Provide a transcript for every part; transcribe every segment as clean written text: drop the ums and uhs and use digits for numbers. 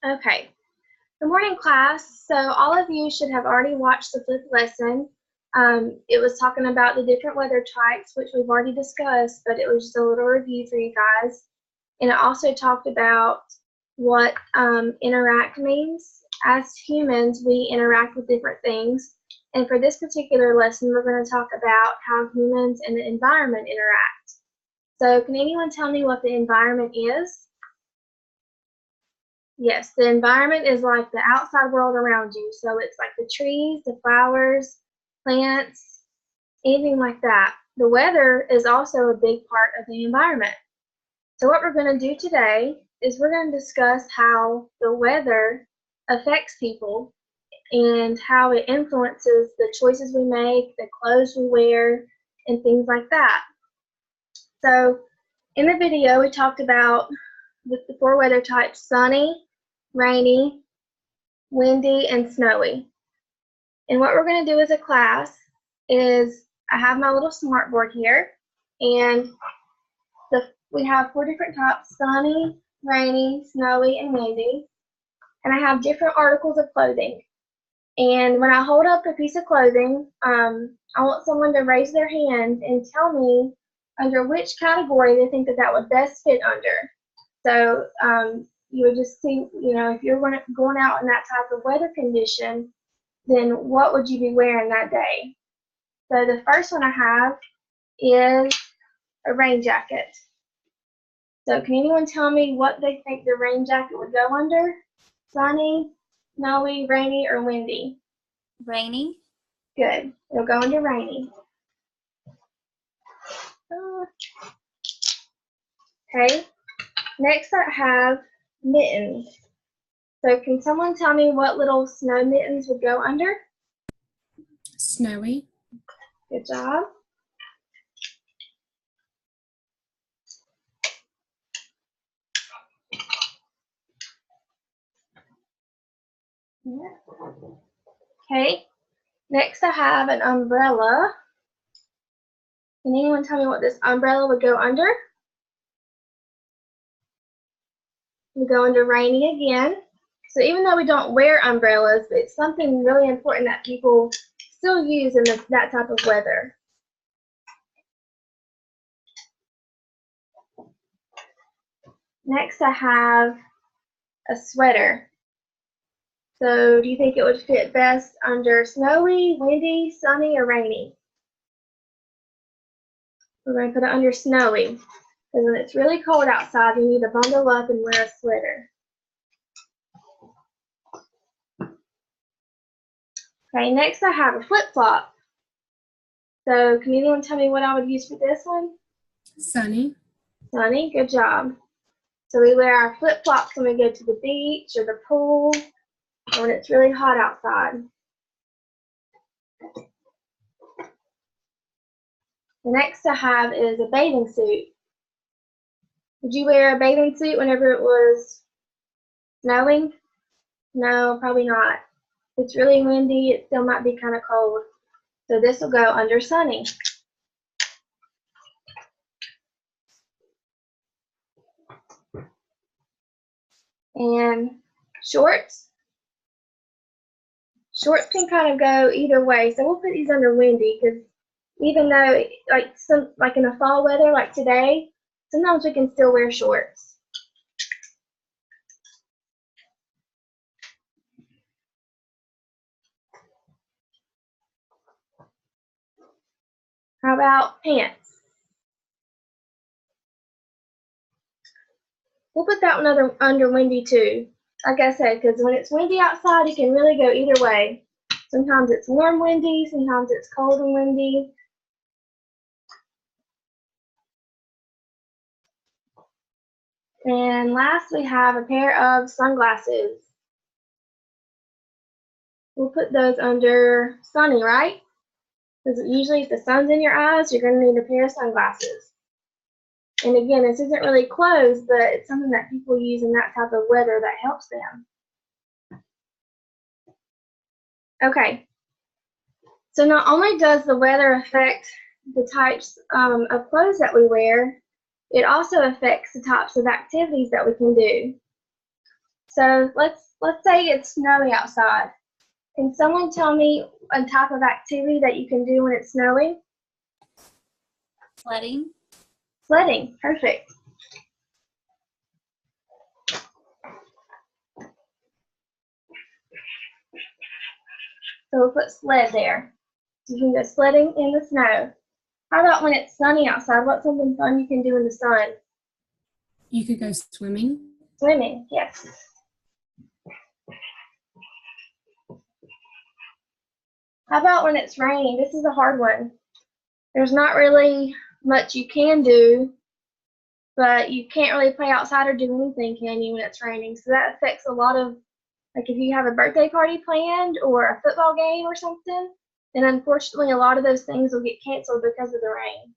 Okay. Good morning, class. So all of you should have already watched the fifth lesson. It was talking about the different weather types, which we've already discussed, but it was just a little review for you guys. And it also talked about what interact means. As humans, we interact with different things. And for this particular lesson, we're going to talk about how humans and the environment interact. So can anyone tell me what the environment is? Yes, the environment is like the outside world around you. So it's like the trees, the flowers, plants, anything like that. The weather is also a big part of the environment. So what we're going to do today is we're going to discuss how the weather affects people and how it influences the choices we make, the clothes we wear, and things like that. So in the video, we talked about the four weather types: sunny, rainy, windy, and snowy. And what we're going to do as a class is I have my little smartboard here, and we have four different types: sunny, rainy, snowy, and windy. And I have different articles of clothing. And when I hold up a piece of clothing, I want someone to raise their hand and tell me under which category they think that would best fit under. So you would just see, if you're going out in that type of weather condition, then what would you be wearing that day? So the first one I have is a rain jacket. So can anyone tell me what they think the rain jacket would go under? Sunny, snowy, rainy, or windy? Rainy. Good. It'll go under rainy. Okay. Next I have mittens. So can someone tell me what little snow mittens would go under? Snowy. Good job. Okay. Next I have an umbrella. Can anyone tell me what this umbrella would go under? We go under rainy again. So even though we don't wear umbrellas, it's something really important that people still use in that type of weather. Next I have a sweater. So do you think it would fit best under snowy, windy, sunny, or rainy? We're going to put it under snowy, because when it's really cold outside, you need to bundle up and wear a sweater. Okay, next I have a flip-flop. So can anyone tell me what I would use for this one? Sunny. Sunny, good job. So we wear our flip-flops when we go to the beach or the pool, or when it's really hot outside. The next I have is a bathing suit. Would you wear a bathing suit whenever it was snowing? No, probably not. If it's really windy, it still might be kind of cold. So this will go under sunny. And shorts. Shorts can kind of go either way. So we'll put these under windy, because even though like in the fall weather like today, sometimes we can still wear shorts. How about pants? We'll put that one under windy too. Like I said, because when it's windy outside, it can really go either way. Sometimes it's warm windy, sometimes it's cold and windy. And last we have a pair of sunglasses. We'll put those under sunny, right? Because usually if the sun's in your eyes, you're going to need a pair of sunglasses. And again, this isn't really clothes, but it's something that people use in that type of weather that helps them. Okay. So not only does the weather affect the types of clothes that we wear, it also affects the types of activities that we can do. So let's say it's snowy outside. Can someone tell me a type of activity that you can do when it's snowing? Sledding. Sledding, perfect. So we'll put sled there. So you can go sledding in the snow. How about when it's sunny outside? What's something fun you can do in the sun? You could go swimming. Swimming, yes. How about when it's raining? This is a hard one. There's not really much you can do, but you can't really play outside or do anything, can you, when it's raining? So that affects a lot of, like if you have a birthday party planned or a football game or something, then unfortunately a lot of those things will get canceled because of the rain.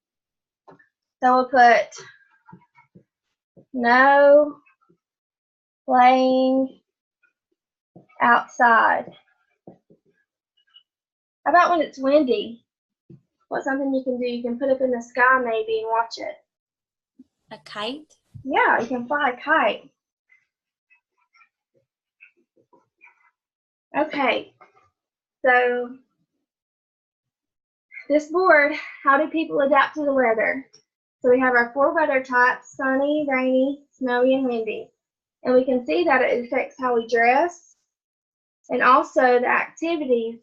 So we'll put no playing outside. How about when it's windy? What's something you can do? You can put up in the sky maybe and watch it. A kite. Yeah, you can fly a kite. Okay, so this board, how do people adapt to the weather? So we have our 4 weather types: sunny, rainy, snowy, and windy. And we can see that it affects how we dress and also the activities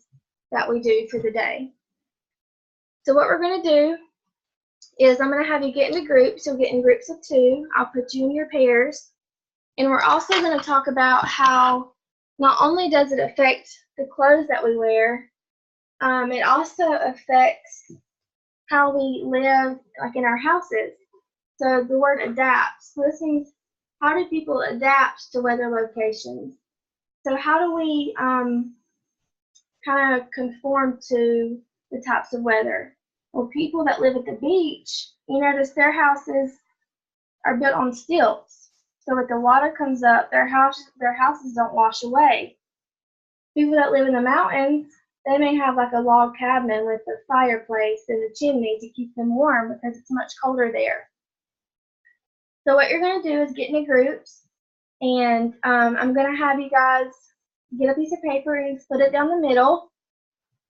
that we do for the day. So what we're going to do is I'm going to have you get into groups. You'll get in groups of 2. I'll put you in your pairs. And we're also going to talk about how not only does it affect the clothes that we wear, it also affects how we live, like in our houses. So the word adapt. So this means, how do people adapt to weather locations? So how do we kind of conform to the types of weather? Well, people that live at the beach, you notice their houses are built on stilts. So if the water comes up, their houses don't wash away. People that live in the mountains, they may have like a log cabin with a fireplace and a chimney to keep them warm because it's much colder there. So what you're going to do is get into groups, and I'm going to have you guys get a piece of paper and split it down the middle.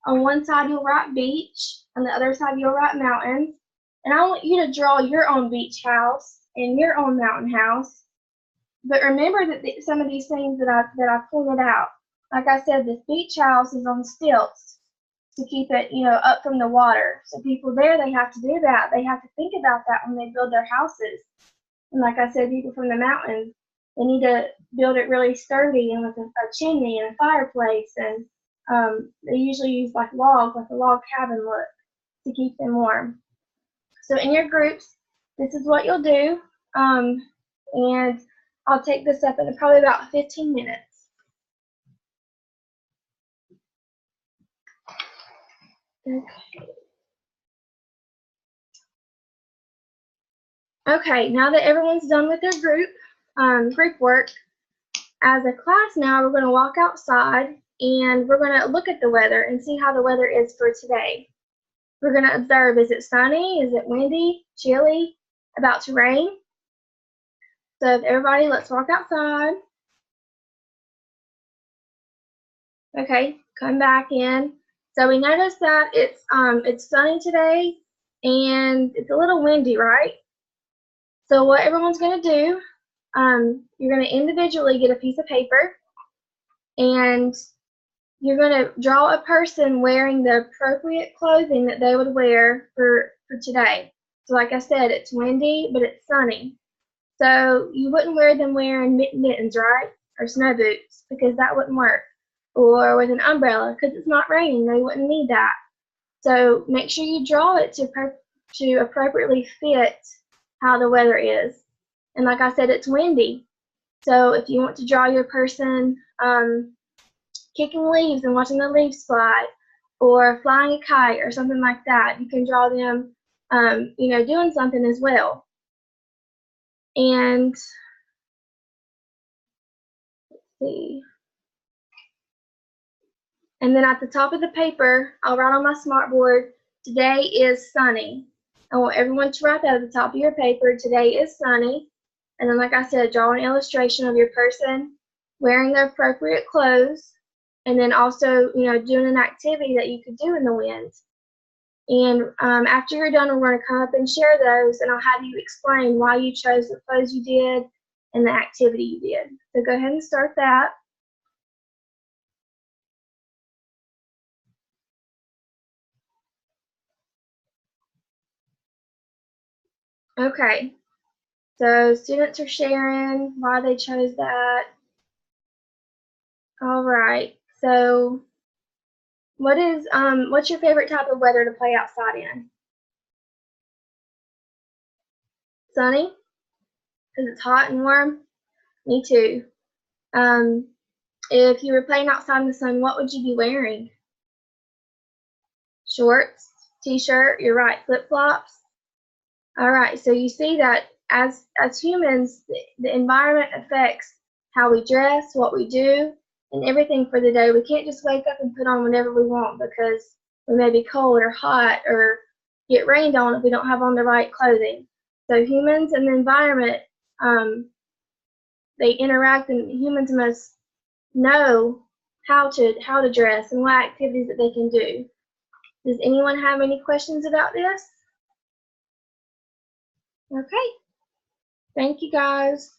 On one side you'll write beach, on the other side you'll write mountains. And I want you to draw your own beach house and your own mountain house. But remember that some of these things that I pointed out, like I said, this beach house is on stilts to keep it, up from the water. So people there, they have to do that. They have to think about that when they build their houses. And like I said, people from the mountains, they need to build it really sturdy and with a chimney and a fireplace. And they usually use like logs, like a log cabin look, to keep them warm. So in your groups, this is what you'll do. And I'll take this up in probably about 15 minutes. Okay, now that everyone's done with their group work, as a class now, we're going to walk outside and we're going to look at the weather and see how the weather is for today. We're going to observe, is it sunny? Is it windy? Chilly? About to rain? So if everybody, let's walk outside. Okay, come back in. So we notice that it's sunny today and it's a little windy, right? So what everyone's going to do, you're going to individually get a piece of paper and you're going to draw a person wearing the appropriate clothing that they would wear for today. So like I said, it's windy, but it's sunny. So you wouldn't wear them wearing mittens, right? Or snow boots, because that wouldn't work. Or with an umbrella, because it's not raining, they wouldn't need that. So make sure you draw it to appropriately fit how the weather is. And like I said, it's windy. So if you want to draw your person kicking leaves and watching the leaves fly, or flying a kite or something like that, you can draw them, doing something as well. And let's see. And then at the top of the paper, I'll write on my smartboard, today is sunny. I want everyone to write that at the top of your paper, today is sunny. And then like I said, draw an illustration of your person wearing the appropriate clothes, and then also, doing an activity that you could do in the wind. And after you're done, we're going to come up and share those, and I'll have you explain why you chose the clothes you did and the activity you did. So go ahead and start that. Okay, so students are sharing why they chose that. All right, so what's your favorite type of weather to play outside in? Sunny? Because it's hot and warm? Me too. If you were playing outside in the sun, what would you be wearing? Shorts, t-shirt, you're right, flip-flops. All right, so you see that as humans, the environment affects how we dress, what we do, and everything for the day. We can't just wake up and put on whatever we want because we may be cold or hot or get rained on if we don't have on the right clothing. So humans and the environment, they interact, and humans must know how to dress and what activities that they can do. Does anyone have any questions about this? Okay. Thank you, guys.